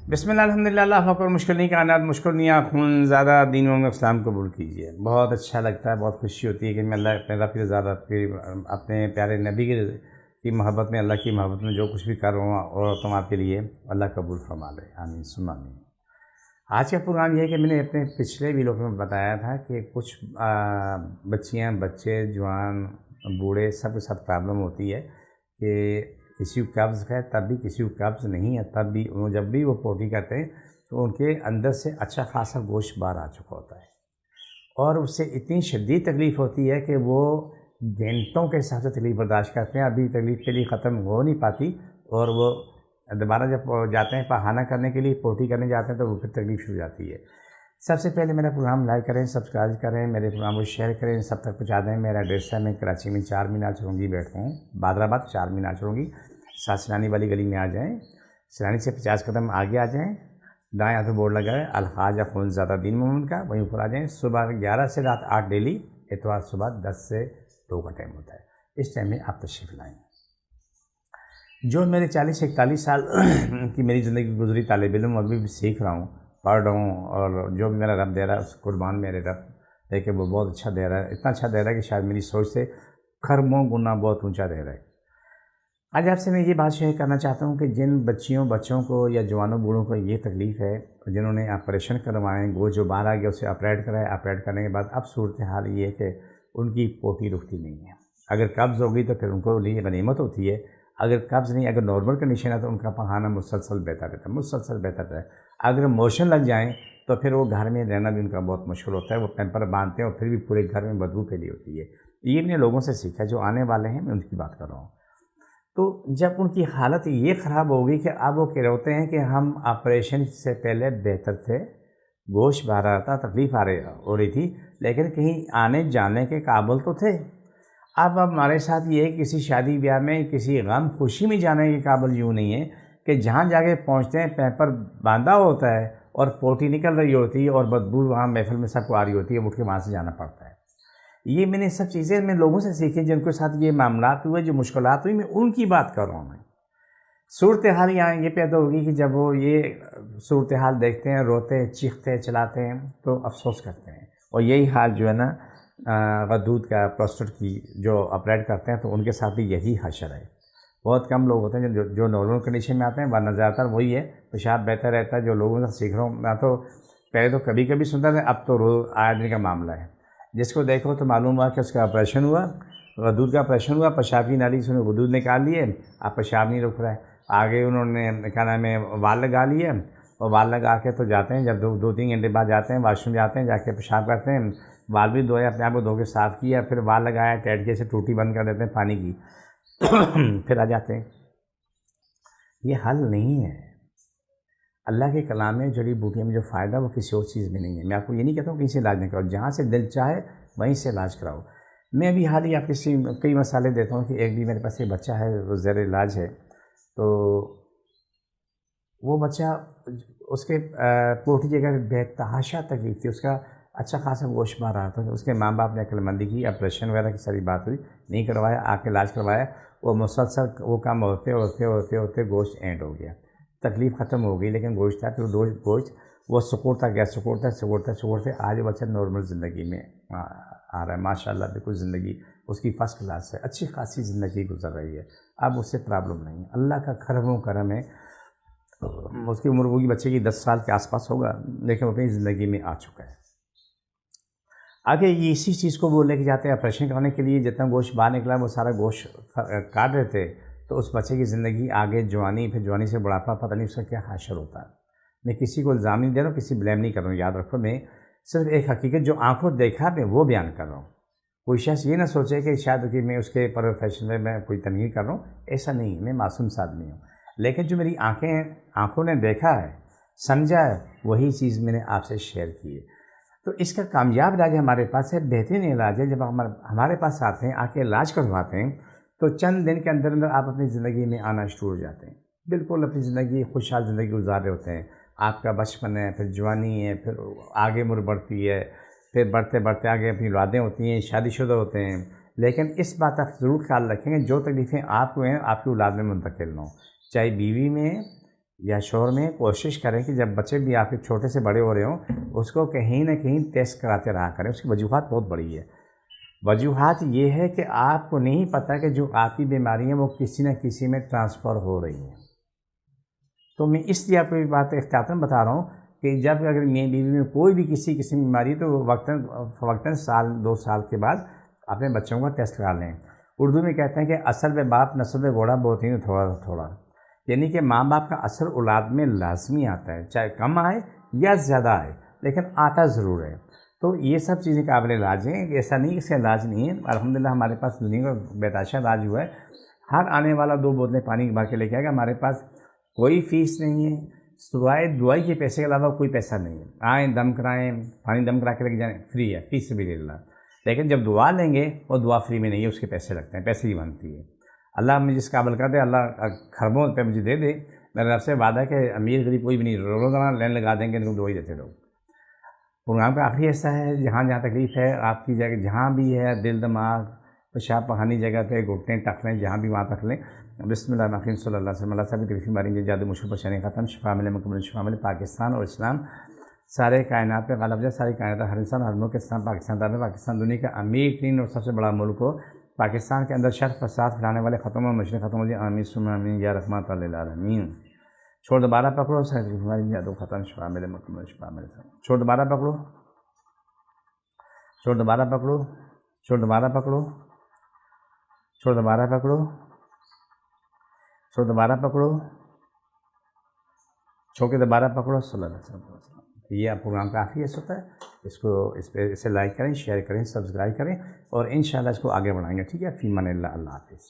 بسم اللہ الحمدللہ اللہ اکبر مشکل نہیں کائنات مشکل نہیں خون زیادہ دین و اسلام قبول کیجیے۔ بہت اچھا لگتا ہے، بہت خوشی ہوتی ہے کہ میں اللہ اپنے رب کی زیادہ اپنے پیارے نبی کی محبت میں، اللہ کی محبت میں جو کچھ بھی کر رہا ہوں اور تم آپ کے لیے اللہ قبول فرما لے، آمین ثم آمین۔ آج کا پروگرام یہ ہے کہ میں نے اپنے پچھلے ویڈیو میں بتایا تھا کہ کچھ بچیاں، بچے، جوان، بوڑھے سب کے ساتھ پرابلم ہوتی ہے کہ کسی کو قبض ہے تب بھی، کسی کو قبض نہیں ہے تب بھی، جب بھی وہ پوٹی کرتے ہیں تو ان کے اندر سے اچھا خاصا گوشت باہر آ چکا ہوتا ہے اور اس سے اتنی شدید تکلیف ہوتی ہے کہ وہ گھنٹوں کے حساب سے تکلیف برداشت کرتے ہیں، ابھی تکلیف کے لیے ختم ہو نہیں پاتی اور وہ دوبارہ جب جاتے ہیں پخانہ کرنے کے لیے، پوٹی کرنے جاتے ہیں تو وہ پھر تکلیف شروع ہو جاتی ہے۔ سب سے پہلے میرا پروگرام لائک کریں، سبسکرائب کریں، میرے پروگرام کو شیئر کریں، سب تک پہنچا دیں۔ میرا ایڈریس ہے، میں کراچی میں 4 مینار چرونگی بیٹھتا ہوں، بادر آباد 4 مینار چرونگی، ساتھ سیلانی والی گلی میں آ جائیں، سیلانی سے 50 قدم آگے آ جائیں، دائیں ہاتھ بورڈ لگا ہے الحاج اخون زادہ دین محمد کا، وہیں اوپر آ جائیں۔ صبح 11 سے رات 8 ڈیلی، اتوار صبح 10 سے 2 کا ٹائم ہوتا ہے، اس ٹائم میں آپ تشریف لائیں۔ جو میرے 40-41 سال کی میری زندگی گزری، طالب علم، ابھی بھی سیکھ رہا ہوں، پڑھ رہا ہوں، اور جو بھی میرا رب دے رہا ہے اس قربان میرے رب ہے کہ وہ بہت اچھا دے رہا ہے، اتنا اچھا دے رہا ہے کہ شاید میری سوچ سے خربوں گنا بہت اونچا دے رہا ہے۔ آج آپ سے میں یہ بات شیئر کرنا چاہتا ہوں کہ جن بچوں کو یا جوانوں بوڑھوں کو یہ تکلیف ہے، جنہوں نے آپریشن کروائے، گوشت جو باہر آ گیا اسے آپریٹ کرائے، آپریٹ کرنے کے بعد اب صورتحال یہ ہے کہ ان کی پوٹی رکتی نہیں ہے۔ اگر قبض ہوگی تو پھر ان کو لیے غنیمت ہوتی ہے، اگر قبض نہیں، اگر نارمل کنڈیشن ہے تو ان کا پخانہ مسلسل بہتا رہتا ہے، مسلسل بہتا رہتا ہے۔ اگر موشن لگ جائیں تو پھر وہ گھر میں رہنا بھی ان کا بہت مشکل ہوتا ہے، وہ پیمپر باندھتے ہیں اور پھر بھی پورے گھر میں بدبو پھیلی ہوتی ہے۔ یہ میں نے لوگوں سے سیکھا جو آنے والے ہیں، میں ان کی بات کر رہا ہوں۔ تو جب ان کی حالت یہ خراب ہوگی کہ اب وہ کہتے ہیں کہ ہم آپریشن سے پہلے بہتر تھے، گوشت باہر آ رہا تھا، تکلیف ہو رہی تھی، لیکن کہیں آنے جانے کے قابل تو تھے۔ اب ہمارے ساتھ یہ ہے کسی شادی بیاہ میں، کسی غم خوشی میں جانے کے قابل یوں نہیں ہے کہ جہاں جا کے پہنچتے ہیں پیپر باندھا ہوتا ہے اور پوٹی نکل رہی ہوتی ہے اور بدبو وہاں محفل میں سب کو آ رہی ہوتی ہے، اٹھ کے وہاں سے جانا پڑتا ہے۔ یہ میں نے سب چیزیں میں لوگوں سے سیکھی جن کے ساتھ یہ معاملات ہوئے، جو مشکلات ہوئی، میں ان کی بات کر رہا ہوں۔ میں صورتحال یہاں یہ پیدا ہوگی کہ جب وہ یہ صورتحال دیکھتے ہیں، روتے ہیں، چیختے چلاتے ہیں تو افسوس کرتے ہیں، اور یہی حال جو ہے نا غدود کا، پروسٹیٹ کی جو آپریٹ کرتے ہیں تو ان کے ساتھ بھی یہی حشر ہے۔ بہت کم لوگ ہوتے ہیں جو نارمل کنڈیشن میں آتے ہیں، ورنہ زیادہ تر وہی ہے، پیشاب بہتر رہتا ہے۔ جو لوگوں سے سیکھ رہا ہوں میں، تو پہلے تو کبھی کبھی سنتا تھا، اب تو روز آئے دن کا معاملہ ہے۔ جس کو دیکھو تو معلوم ہوا کہ اس کا آپریشن ہوا، غدود کا آپریشن ہوا، پیشاب کی نالی سے انہوں نے غدود نکال لیے، اب پیشاب نہیں رک رہا ہے۔ آگے انہوں نے کیا نام ہے وال لگا لیے، اور وال لگا کے تو جاتے ہیں، جب 2-3 گھنٹے بعد جاتے ہیں واش روم جاتے ہیں، جا کے پیشاب کرتے ہیں، وال بھی دھوئے، اپنے آپ کو دھو کے صاف کیا، پھر وال لگایا، ٹیٹکے سے ٹوٹی بند کر دیتے ہیں پانی کی، پھر آ جاتے ہیں۔ یہ حل نہیں ہے۔ اللہ کے کلام میں جڑی بوٹیوں میں جو فائدہ وہ کسی اور چیز میں نہیں ہے۔ میں آپ کو یہ نہیں کہتا ہوں کہیں سے علاج نہ کرو، جہاں سے دل چاہے وہیں سے علاج کراؤ۔ میں بھی حال ہی آپ کئی مسالے دیتا ہوں کہ ایک بھی میرے پاس ایک بچہ ہے، وہ زیر علاج ہے، تو وہ بچہ اس کے پوٹی جگہ بے تحاشا تکلیف تھی، اس کا اچھا خاصا گوشت باہر رہا تھا۔ اس کے ماں باپ نے عقل مندی کی، آپریشن وغیرہ کی ساری بات ہوئی، نہیں کروایا، آ کے علاج کروایا، وہ مسلسل وہ کام ہوتے گوشت اینڈ ہو گیا، تکلیف ختم ہو گئی، لیکن گوشت تھا، پھر گوشت وہ سکوڑتا گیا، سکوڑتے آج بچہ نارمل زندگی میں آ رہا ہے، ماشاءاللہ بالکل زندگی اس کی فرسٹ کلاس ہے، اچھی خاصی زندگی گزر رہی ہے، اب اس سے پرابلم نہیں ہے۔ اللہ کا کرم ہے، اس کی عمر ہوگی بچے کی 10 سال کے آس پاس ہوگا، لیکن وہ اپنی زندگی میں آ چکا ہے۔ آگے یہ اسی چیز کو وہ لے کے جاتے ہیں آپریشن کرنے کے لیے، جتنا گوشت باہر نکلا وہ سارا گوشت کاٹ رہے تھے، تو اس بچے کی زندگی آگے جوانی، پھر جوانی سے بڑھاپا، پتہ نہیں اس کا کیا حشر ہوتا ہے۔ میں کسی کو الزام نہیں دے رہا ہوں، کسی بلیم نہیں کر رہا ہوں، یاد رکھو میں صرف ایک حقیقت جو آنکھوں دیکھا میں وہ بیان کر رہا ہوں۔ کوئی شخص یہ نہ سوچے کہ شاید کہ میں اس کے پروفیشن میں کوئی تنقید کر رہا ہوں، ایسا نہیں ہے، میں معصوم سا آدمی ہوں، لیکن جو میری آنکھوں نے دیکھا ہے، سمجھا ہے، وہی چیز میں نے آپ سے شیئر کی ہے۔ تو اس کا کامیاب علاج ہمارے پاس ہے، بہترین علاج ہے۔ جب ہمارے پاس آتے ہیں، آ کے علاج کرواتے ہیں، تو چند دن کے اندر آپ اپنی زندگی میں آنا شروع ہو جاتے ہیں، بالکل اپنی زندگی خوشحال زندگی گزار رہے ہوتے ہیں۔ آپ کا بچپن ہے، پھر جوانی ہے، پھر آگے عمر بڑھتی ہے، پھر بڑھتے بڑھتے آگے اپنی اولادیں ہوتی ہیں، شادی شدہ ہوتے ہیں، لیکن اس بات کا ضرور خیال رکھیں گے جو تکلیفیں آپ کو ہیں آپ کی اولاد میں منتقل نہ ہوں، چاہے بیوی میں، یا شوہر میں کوشش کریں کہ جب بچے بھی آپ کے چھوٹے سے بڑے ہو رہے ہوں اس کو کہیں نہ کہیں ٹیسٹ کراتے رہا کریں. اس کی وجوہات بہت بڑی ہے. وجوہات یہ ہے کہ آپ کو نہیں پتہ کہ جو آپ کی بیماری ہیں وہ کسی نہ کسی میں ٹرانسفر ہو رہی ہیں. تو میں اس لیے آپ کو یہ بات احتیاطاً بتا رہا ہوں کہ جب اگر میاں بیوی میں کوئی بھی کسی قسم کی بیماری تو وقتاً سال 2 سال کے بعد اپنے بچوں کا ٹیسٹ کرا لیں. اردو میں کہتے ہیں کہ اصل میں باپ نسل میں گھوڑا بہت ہی تھوڑا تھوڑا، یعنی کہ ماں باپ کا اثر اولاد میں لازمی آتا ہے، چاہے کم آئے یا زیادہ آئے لیکن آتا ضرور ہے. تو یہ سب چیزیں قابل علاج ہیں. ایسا نہیں اس کا علاج نہیں ہے. الحمدللہ ہمارے پاس دنیا کا بےتحاشا علاج ہوا ہے. ہر آنے والا 2 بوتلیں پانی بھر کے لے کے آئے گا. ہمارے پاس کوئی فیس نہیں ہے، سوائے دوائی کے پیسے کے علاوہ کوئی پیسہ نہیں ہے. آئیں دم کرائیں، پانی دم کرا کے لے کے جائیں، فری ہے، فیس بھی لے لینا. لیکن جب دعا لیں گے وہ دعا فری میں نہیں ہے، اس کے پیسے لگتے ہیں، پیسے ہی بنتی ہے. اللہ مجھے جس قابل کر دے، اللہ خربوں پہ مجھے دے دے. میرے رب سے وعدہ ہے کہ امیر غریب کوئی بھی نہیں، روزانہ لائن لگا دیں گے تو دعائی دیتے رہو. پروگرام کا آخری حصہ ہے. جہاں جہاں تکلیف ہے آپ کی جگہ، جہاں بھی ہے دل دماغ پیشاب پخانے جگہ پہ گھٹنے ٹخنے جہاں بھی وہاں رکھ لیں. بسم اللہ الرحمن الرحیم صلی اللہ علیہ وسلم. اللہ صاحب کی تکلیف بیماری جادو مشکل پریشانی ختم، شفا ملے، مکمل شفا ملے. پاکستان اور اسلام سارے کائنات پہ غالب جائے. ساری کائنات ہر انسان ہر ملک اسلام پاکستان دار. پاکستان دنیا کا امیر ترین اور سب سے بڑا ملک ہو. پاکستان کے اندر شر فساد پھیلانے والے ختم اور مشرق ختم ہو جائے. آمین ثم آمین یا رحمت للعالمین. چھوڑ دوبارہ پکڑو، ساری بیماری جادو ختم، شفا ملے، مکمل شفا ملے. چھوڑ دوبارہ پکڑو، چھوڑ دوبارہ پکڑو، چھوڑ دوبارہ پکڑو، چھوڑ دوبارہ پکڑو، چھوڑ دوبارہ پکڑو، چھوڑ کے دوبارہ پکڑو. صلی اللہ علیہ وسلم. یہ پروگرام کا آخری حصہ ہوتا ہے. اس پہ اسے لائک کریں، شیئر کریں، سبسکرائب کریں اور انشاءاللہ اس کو آگے بڑھائیں گے. ٹھیک ہے. فی امان اللہ. اللہ حافظ.